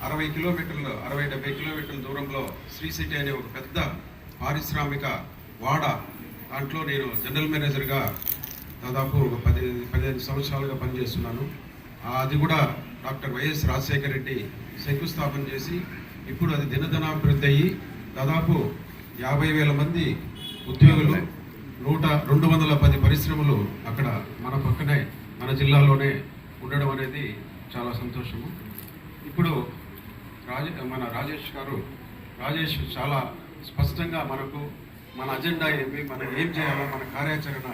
60 కిలోమీటర్లు 60-70 కిలోమీటర్ల దూరంలో శ్రీ సిటీ అనే ఒక పెద్ద పారిశ్రామిక వాడ, దాంట్లో నేను జనరల్ మేనేజర్గా దాదాపు ఒక 15 సంవత్సరాలుగా పనిచేస్తున్నాను. అది కూడా డాక్టర్ వైఎస్ రాజశేఖర రెడ్డి శంకుస్థాపన చేసి ఇప్పుడు అది దినదినాభివృద్ధి అయ్యి దాదాపు 50,000 మంది ఉద్యోగులు, 210 పరిశ్రమలు అక్కడ మన పక్కనే మన జిల్లాలోనే ఉండడం అనేది చాలా సంతోషము. ఇప్పుడు మన రాజేష్ చాలా స్పష్టంగా మనకు మన అజెండా ఏమి, మనం ఏం చేయాలో, మన కార్యాచరణ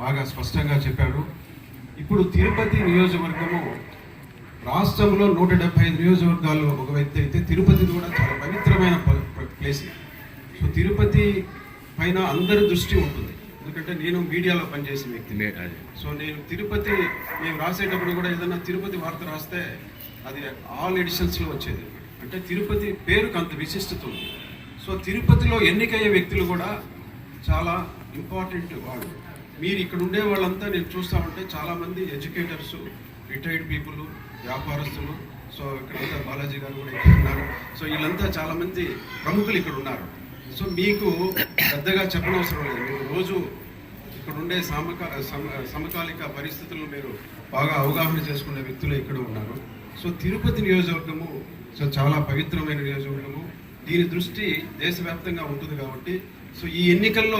బాగా స్పష్టంగా చెప్పారు. ఇప్పుడు తిరుపతి నియోజకవర్గము రాష్ట్రంలో 175 నియోజకవర్గాలు ఒక వ్యక్తి అయితే తిరుపతి కూడా చాలా పవిత్రమైన ప్లేస్. సో తిరుపతి పైన అందరి దృష్టి ఉంటుంది, ఎందుకంటే నేను మీడియాలో పనిచేసిన వ్యక్తి. సో నేను తిరుపతి మేము రాసేటప్పుడు కూడా ఏదైనా తిరుపతి వార్త రాస్తే అది ఆల్ ఎడిషన్స్లో వచ్చేది. అంటే తిరుపతి పేరుకు అంత విశిష్టత ఉంది. సో తిరుపతిలో ఎన్నికయ్యే వ్యక్తులు కూడా చాలా ఇంపార్టెంట్ వాళ్ళు. మీరు ఇక్కడ ఉండే వాళ్ళంతా నేను చూస్తూ ఉంటే చాలామంది ఎడ్యుకేటర్స్, రిటైర్డ్ పీపుల్, వ్యాపారస్తులు. సో ఇక్కడంతా బాలాజీ గారు కూడా ఇక్కడ ఉన్నారు. సో వీళ్ళంతా చాలామంది ప్రముఖులు ఇక్కడ ఉన్నారు. సో మీకు పెద్దగా చెప్పనవసరం లేదు, మీరు రోజు ఇక్కడ ఉండే సమకాలిక పరిస్థితులను మీరు బాగా అవగాహన చేసుకునే వ్యక్తులు ఇక్కడ ఉన్నారు. సో తిరుపతి నియోజకవర్గము చాలా పవిత్రమైన నియోజకవర్గము. దీని దృష్టి దేశవ్యాప్తంగా ఉంటుంది కాబట్టి సో ఈ ఎన్నికల్లో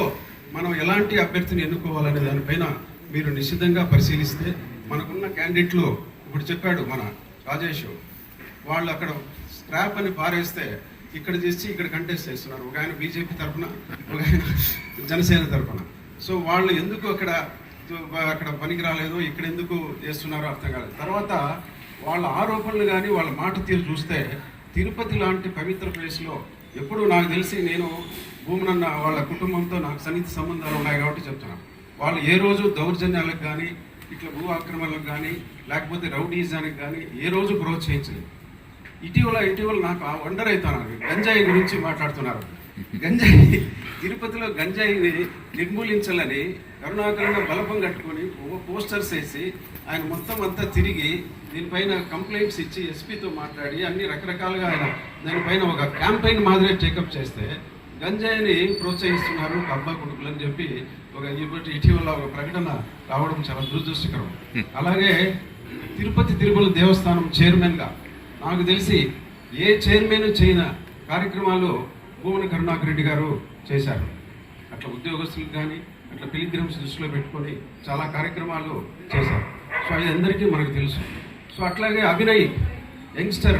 మనం ఎలాంటి అభ్యర్థిని ఎన్నుకోవాలనే దానిపైన మీరు నిశ్చితంగా పరిశీలిస్తే మనకున్న క్యాండిడేట్లు ఇప్పుడు చెప్పాడు మన రాజేష్, వాళ్ళు అక్కడ స్క్రాప్ అని పారేస్తే ఇక్కడ చేసి ఇక్కడ కంటెస్ట్ చేస్తున్నారు. ఒక ఆయన బీజేపీ తరఫున, ఒక ఆయన జనసేన తరఫున. సో వాళ్ళు ఎందుకు అక్కడ పనికి రాలేదు, ఇక్కడ ఎందుకు చేస్తున్నారో అర్థం కాలేదు. తర్వాత వాళ్ళ ఆరోపణలు కానీ వాళ్ళ మాట తీరు చూస్తే తిరుపతి లాంటి పవిత్ర ప్లేస్లో ఎప్పుడు నాకు తెలిసి, నేను భూమనన్న వాళ్ళ కుటుంబంతో నాకు సన్నిహిత సంబంధాలు ఉన్నాయి కాబట్టి చెప్తున్నాను, వాళ్ళు ఏ రోజు దౌర్జన్యాలకు కానీ, ఇట్లా భూ ఆక్రమణలకు కానీ, లేకపోతే రౌడీజానికి కానీ ఏ రోజు ప్రోత్సహించలేదు. ఇటీవల నాకు వండర్ అవుతాను, గంజాయి గురించి మాట్లాడుతున్నారు. గంజాయి తిరుపతిలో గంజాయిని నిర్మూలించాలని కరుణాకరంగా బలపం కట్టుకొని పోస్టర్స్ వేసి ఆయన మొత్తం అంతా తిరిగి దీనిపైన కంప్లైంట్స్ ఇచ్చి ఎస్పీతో మాట్లాడి అన్ని రకరకాలుగా ఆయన దానిపైన ఒక క్యాంపెయిన్ మాదిరి టేకప్ చేస్తే గంజాయిని ప్రోత్సహిస్తున్నారు అబ్బా కొడుకులు అని చెప్పి ఇటీవల ఒక ప్రకటన రావడం చాలా దురదృష్టకరం. అలాగే తిరుపతి దేవస్థానం చైర్మన్గా నాకు తెలిసి ఏ చైర్మన్ చేయని కార్యక్రమాలు భూమన కరుణాకర్ రెడ్డి గారు చేశారు. అట్లా ఉద్యోగస్తులకు కానీ అట్లా పిలిగ్రిమ్స్ దృష్టిలో పెట్టుకొని చాలా కార్యక్రమాలు చేశారు. సో అది అందరికీ మనకు తెలుసు. సో అట్లాగే అభినయ్ యంగ్స్టర్,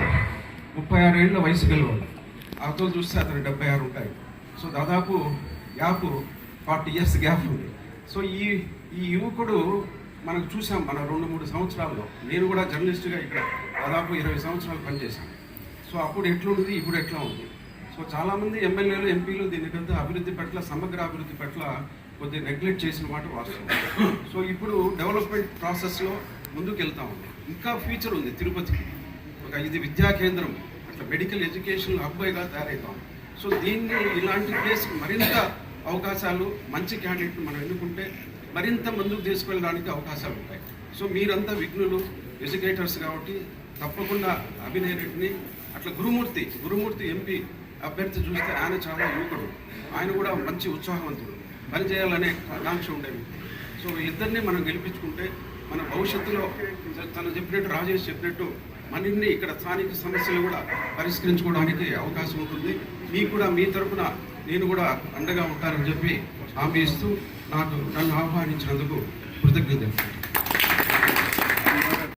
36 ఏళ్ళ వయసు గలవాడు. అతను చూస్తే అతను 76 ఉంటాయి. సో దాదాపు గ్యాప్ 40 ఇయర్స్ గ్యాప్ ఉంది. సో ఈ యువకుడు మనకు చూసాం మన 2-3 సంవత్సరాల్లో. నేను కూడా జర్నలిస్ట్గా ఇక్కడ దాదాపు 20 సంవత్సరాలు పనిచేశాను. సో అప్పుడు ఎట్లుంది, ఇప్పుడు ఎట్లా ఉంది. సో చాలామంది ఎమ్మెల్యేలు, ఎంపీలు దీనికంతా అభివృద్ధి పట్ల, సమగ్ర అభివృద్ధి పట్ల కొద్దిగా నెగ్లెక్ట్ చేసిన మాట వాస్తవం. సో ఇప్పుడు డెవలప్మెంట్ ప్రాసెస్లో ముందుకు వెళ్తా ఉంది. ఇంకా ఫ్యూచర్ ఉంది తిరుపతికి. ఇది విద్యా కేంద్రం, అట్లా మెడికల్ ఎడ్యుకేషన్ హబ్గా తయారవుతాం. సో దీన్ని ఇలాంటి ప్లేస్కి మరింత అవకాశాలు, మంచి క్యాండిడేట్ మనం ఎన్నుకుంటే మరింత ముందుకు తీసుకెళ్ళడానికి అవకాశాలు ఉంటాయి. సో మీరంతా విఘ్నులు, ఎడ్యుకేటర్స్ కాబట్టి తప్పకుండా అభినయ్ రెడ్డిని, అట్లా గురుమూర్తి ఎంపీ అభ్యర్థి చూస్తే ఆయన చాలా యువకుడు, ఆయన కూడా మంచి ఉత్సాహవంతుడు, పనిచేయాలనే ఆకాంక్ష ఉండేవి. సో ఇద్దరిని మనం గెలిపించుకుంటే మన భవిష్యత్తులో తను చెప్పినట్టు, రాజేష్ చెప్పినట్టు మరిన్ని ఇక్కడ స్థానిక సమస్యలు కూడా పరిష్కరించుకోవడానికి అవకాశం ఉంటుంది. మీకు కూడా మీ తరఫున నేను కూడా అండగా ఉంటానని చెప్పి హామీ ఇస్తూ నన్ను ఆహ్వానించినందుకు కృతజ్ఞతలు.